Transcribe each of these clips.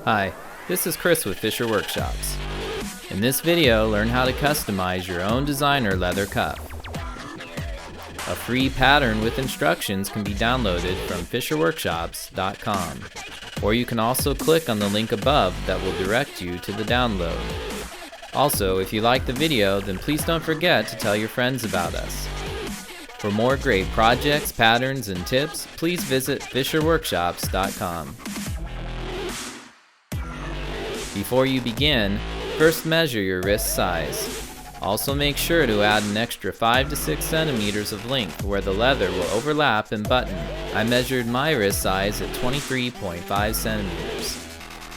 Hi, this is Chris with Fischer Workshops. In this video, learn how to customize your own designer leather cuff. A free pattern with instructions can be downloaded from fischerworkshops.com, or you can also click on the link above that will direct you to the download. Also, if you like the video, then please don't forget to tell your friends about us. For more great projects, patterns, and tips, please visit fischerworkshops.com. Before you begin, first measure your wrist size. Also make sure to add an extra 5 to 6 centimeters of length where the leather will overlap and button. I measured my wrist size at 23.5 centimeters.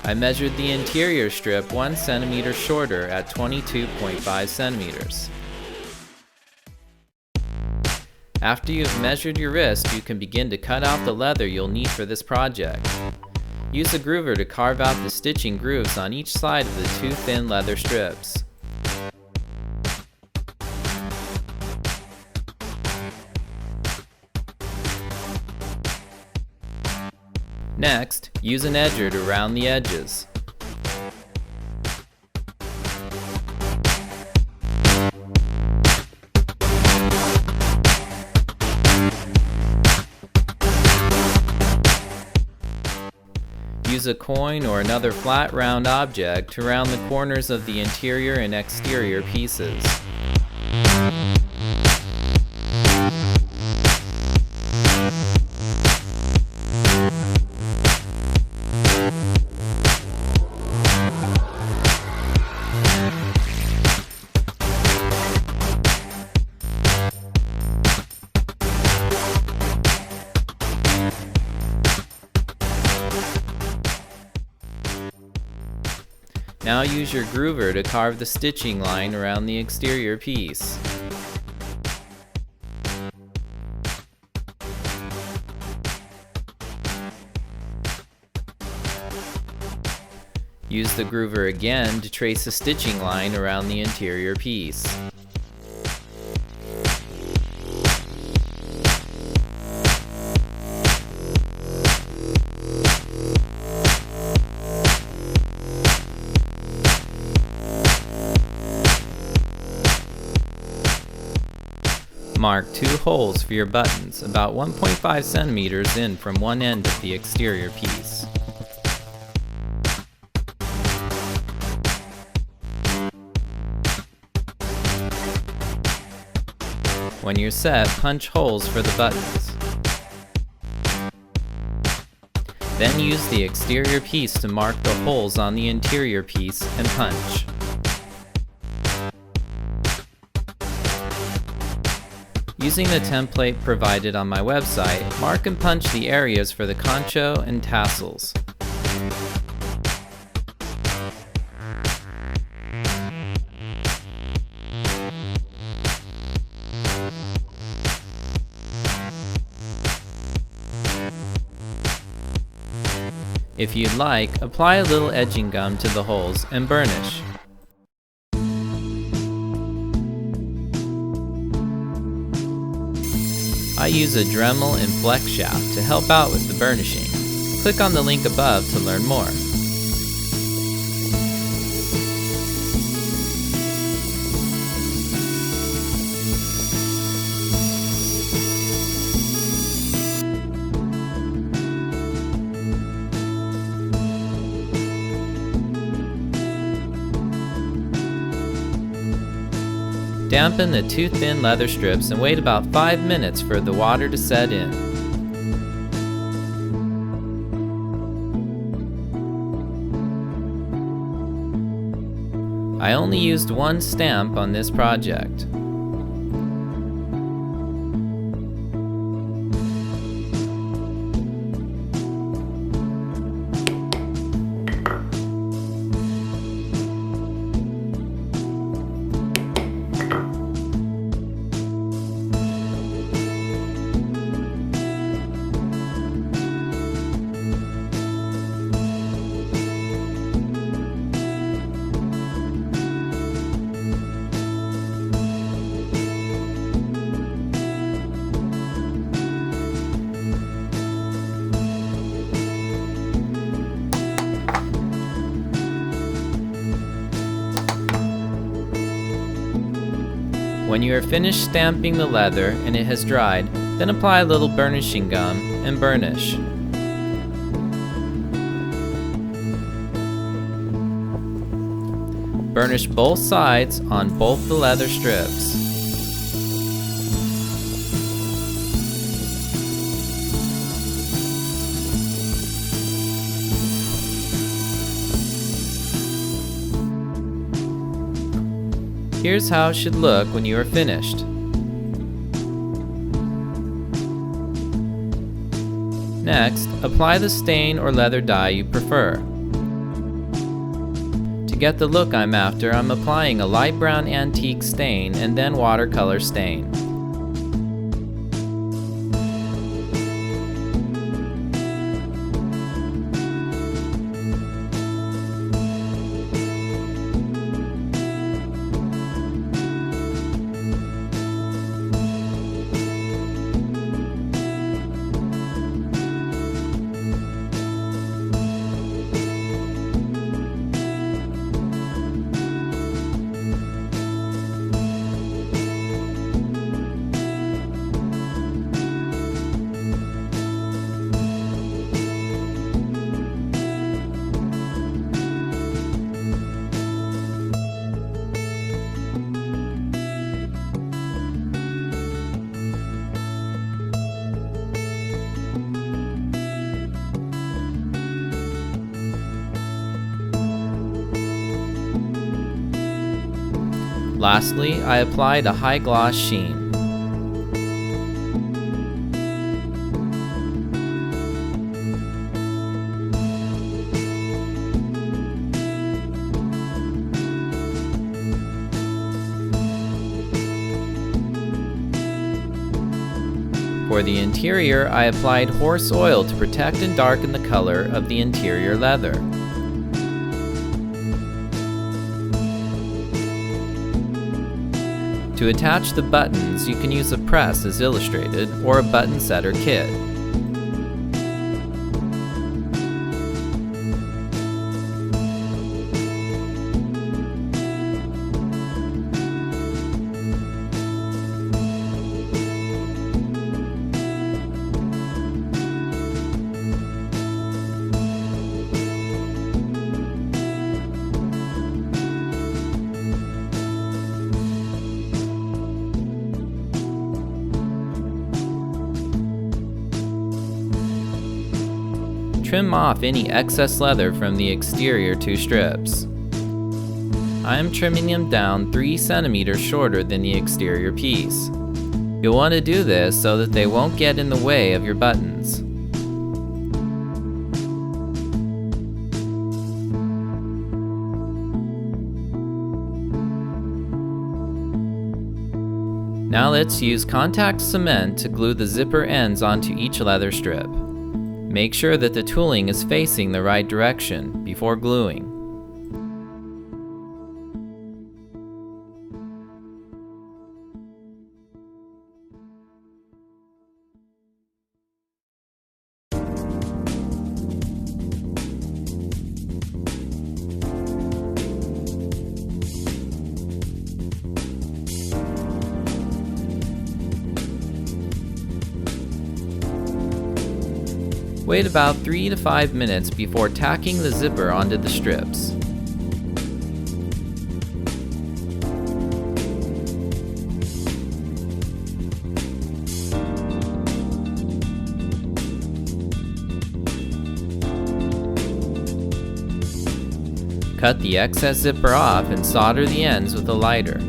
I measured the interior strip 1 centimeter shorter at 22.5 centimeters. After you've measured your wrist, you can begin to cut out the leather you'll need for this project. Use a groover to carve out the stitching grooves on each side of the two thin leather strips. Next, use an edger to round the edges. Use a coin or another flat round object to round the corners of the interior and exterior pieces. Now use your groover to carve the stitching line around the exterior piece. Use the groover again to trace a stitching line around the interior piece. Mark 2 holes for your buttons, about 1.5 centimeters in from one end of the exterior piece. When you're set, punch holes for the buttons. Then use the exterior piece to mark the holes on the interior piece and punch. Using the template provided on my website, mark and punch the areas for the concho and tassels. If you'd like, apply a little edging gum to the holes and burnish. I use a Dremel and flex shaft to help out with the burnishing. Click on the link above to learn more. Dampen the two thin leather strips and wait about 5 minutes for the water to set in. I only used one stamp on this project. When you are finished stamping the leather and it has dried, then apply a little burnishing gum and burnish. Burnish both sides on both the leather strips. Here's how it should look when you are finished. Next, apply the stain or leather dye you prefer. To get the look I'm after, I'm applying a light brown antique stain and then watercolor stain. Lastly, I applied a high gloss sheen. For the interior, I applied horse oil to protect and darken the color of the interior leather. To attach the buttons, you can use a press as illustrated or a button setter kit. Trim off any excess leather from the exterior two strips. I am trimming them down 3 centimeters shorter than the exterior piece. You'll want to do this so that they won't get in the way of your buttons. Now let's use contact cement to glue the zipper ends onto each leather strip. Make sure that the tooling is facing the right direction before gluing. Wait about 3 to 5 minutes before tacking the zipper onto the strips. Cut the excess zipper off and solder the ends with a lighter.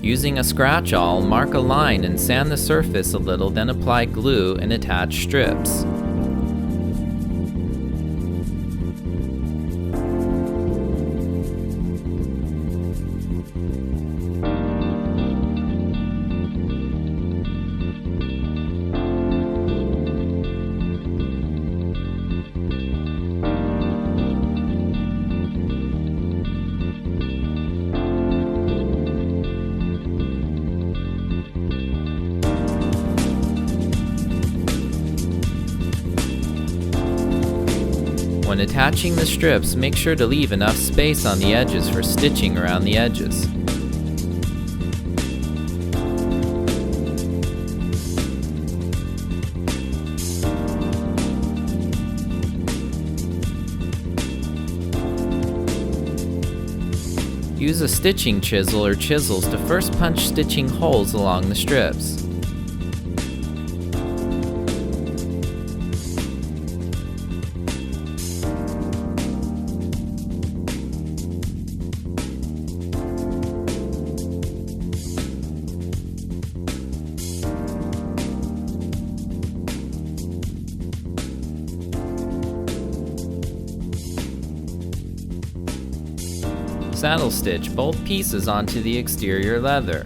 Using a scratch awl, mark a line and sand the surface a little, then apply glue and attach strips. When attaching the strips, make sure to leave enough space on the edges for stitching around the edges. Use a stitching chisel or chisels to first punch stitching holes along the strips. Saddle stitch both pieces onto the exterior leather.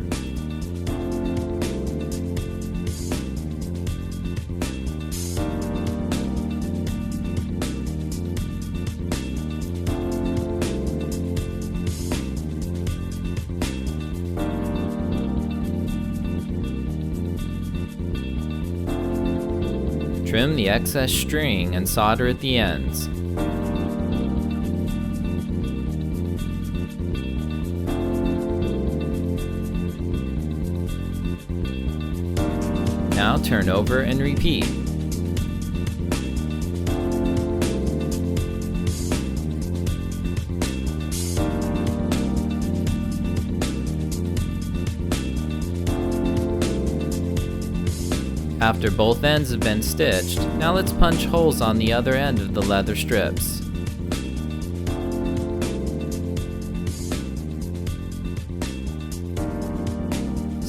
Trim the excess string and solder at the ends. Now turn over and repeat. After both ends have been stitched, now let's punch holes on the other end of the leather strips.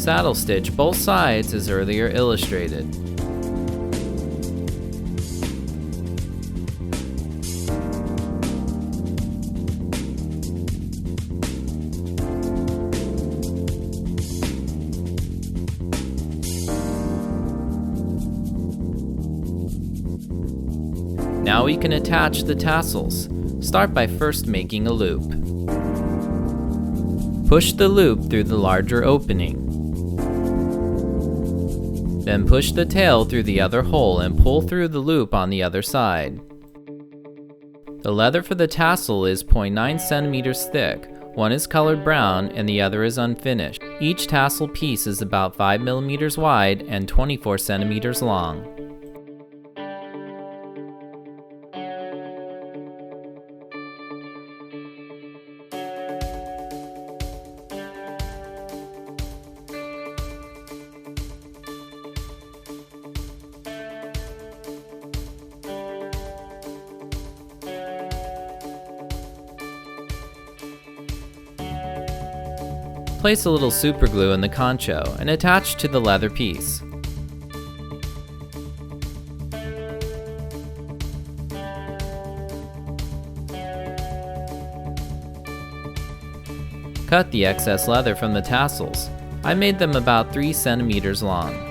Saddle stitch both sides as earlier illustrated. Now we can attach the tassels. Start by first making a loop. Push the loop through the larger opening. Then push the tail through the other hole and pull through the loop on the other side. The leather for the tassel is 0.9 centimeters thick. One is colored brown and the other is unfinished. Each tassel piece is about 5 millimeters wide and 24 centimeters long. Place a little super glue in the concho and attach to the leather piece. Cut the excess leather from the tassels. I made them about 3 centimeters long.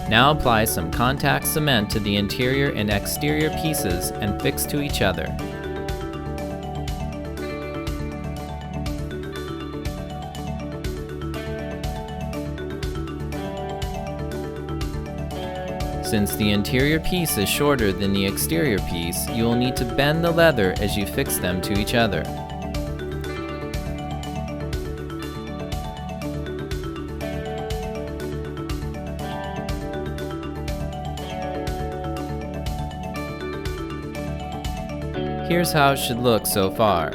Now apply some contact cement to the interior and exterior pieces and fix to each other. Since the interior piece is shorter than the exterior piece, you will need to bend the leather as you fix them to each other. Here's how it should look so far.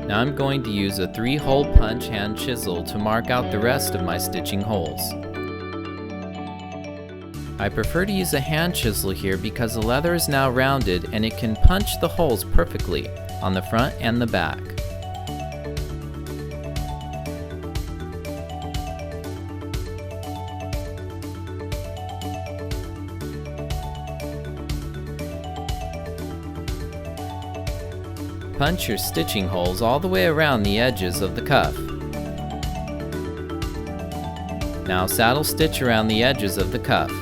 Now I'm going to use a 3-hole punch hand chisel to mark out the rest of my stitching holes. I prefer to use a hand chisel here because the leather is now rounded and it can punch the holes perfectly on the front and the back. Punch your stitching holes all the way around the edges of the cuff. Now saddle stitch around the edges of the cuff.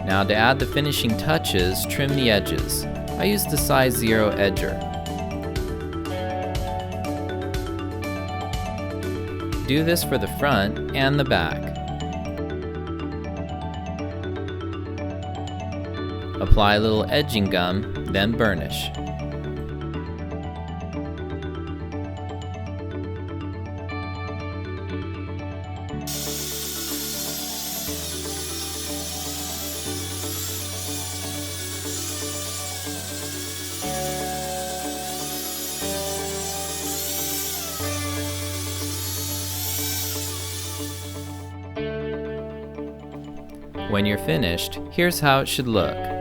Now to add the finishing touches, trim the edges. I used the size 0 edger. Do this for the front and the back. Apply a little edging gum, then burnish. When you're finished, here's how it should look.